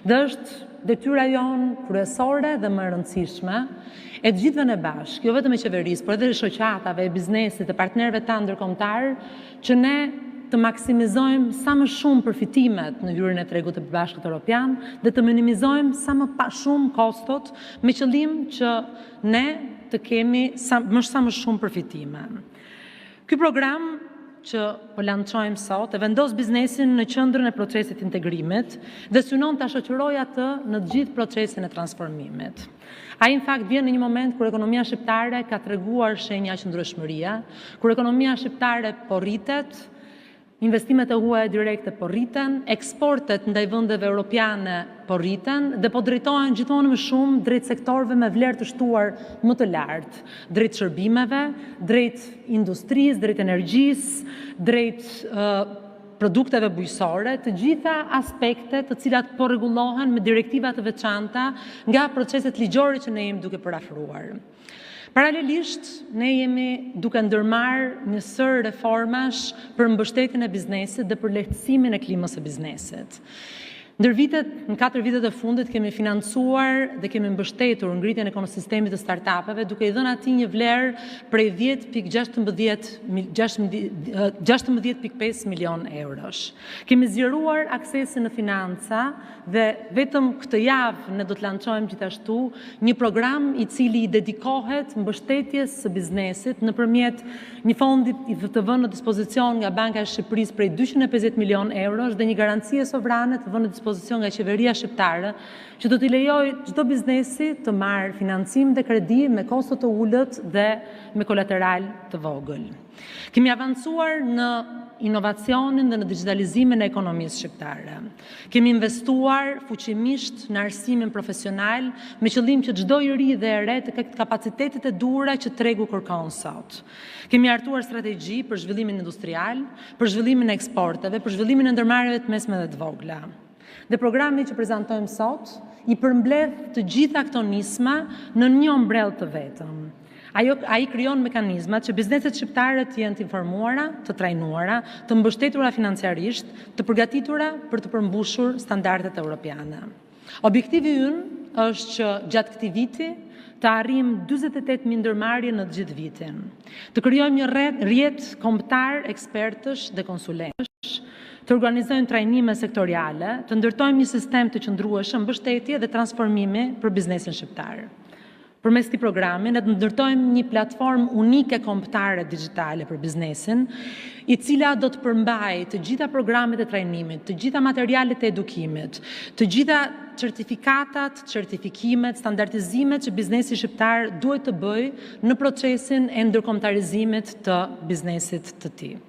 Dhe është detyra jonë kryesore dhe më e rëndësishme e të gjithëve në bashkë, jo vetëm e qeverisë, por edhe e shoqatave, e biznesit, e partnerëve tanë ndërkombëtar, që ne të maksimizojmë sa më shumë përfitimet në hyrjen e tregut të bashkët evropian dhe të minimizojmë sa më shumë kostot me qëllim që ne të kemi sa më shumë përfitime. Ky program që po lançojmë sot e vendos biznesin në qendrën e procesit integrimit dhe synon ta shoqërojë atë në të gjithë procesin e transformimit. Ai në fakt vjen në një moment kur ekonomia shqiptare ka treguar shenja qëndrueshmërie, kur ekonomia shqiptare po rritet, investimet e huaja direkte po rriten, eksportet ndaj vendeve europiane po rriten dhe po drejtohen gjithmonë më shumë drejt sektorëve me vlerë të shtuar më të lartë, drejt shërbimeve, drejt industrisë, drejt energjisë, drejt produkteve bujqësore, të gjitha aspektet të cilat po rregullohen me direktiva të veçanta nga proceset ligjore që ne jemi duke përafruar. Paralelisht, ne jemi duke ndërmarrë një sër reformash për mbështetjen e biznesit dhe për lehtësimin e klimës së biznesit. Në 4 vitet e fundit kemi financuar dhe kemi mbështetur ngritjen e ekosistemit të startupeve duke i dhënë atij një vlerë prej 16.5 milion eurosh. Kemi zgjeruar aksesin në financa dhe vetëm këtë javë ne do të lançojmë gjithashtu një program i cili i dedikohet mbështetjes së biznesit nëpërmjet një fondi të vënë në dispozicion nga Banka e Shqipërisë prej 250 milion eurosh dhe një garancie sovrane të vënë në dispozicion nga qeveria shqiptare që do t'i lejojë çdo biznesi të marrë financim dhe kredi me kosto të ulët dhe me kolateral të vogël. Kemi avancuar në inovacionin dhe në digitalizimin e ekonomisë shqiptare. Kemi investuar fuqimisht në arsimin profesional me qëllim që çdo i ri dhe e re të ketë kapacitetet e duhura që tregu kërkon sot. Kemi hartuar strategji për zhvillimin industrial, për zhvillimin e eksporteve, për zhvillimin e ndërmarrjeve të mesme dhe të vogla. Dhe programi që prezantojmë sot i përmbledh të gjitha këto nisma në një ombrell të vetëm. Ai krijon mekanizmat që bizneset shqiptare të jenë të informuara, të trajnuara, të mbështetura financiarisht, të përgatitura për të përmbushur standardet europiane. Objektivi ynë është që gjatë këtij viti të arrijmë 48.000 ndërmarrje në të gjithë vitin. Të krijojmë një rrjet kombëtar ekspertësh dhe konsulentësh, të organizojmë trajnime sektoriale, të ndërtojmë një sistem të qëndrueshëm mbështetje dhe transformimi për biznesin shqiptar. Përmes këtij programi ne ndërtojmë një platformë unike kombëtare digjitale për biznesin, i cila do të përmbajë të gjitha programet e trajnimit, të gjitha materialet e edukimit, të gjitha certifikatat, certifikimet, standardizimet që biznesi shqiptar duhet të bëjë në procesin e ndërkombëtarizimit të biznesit të tij.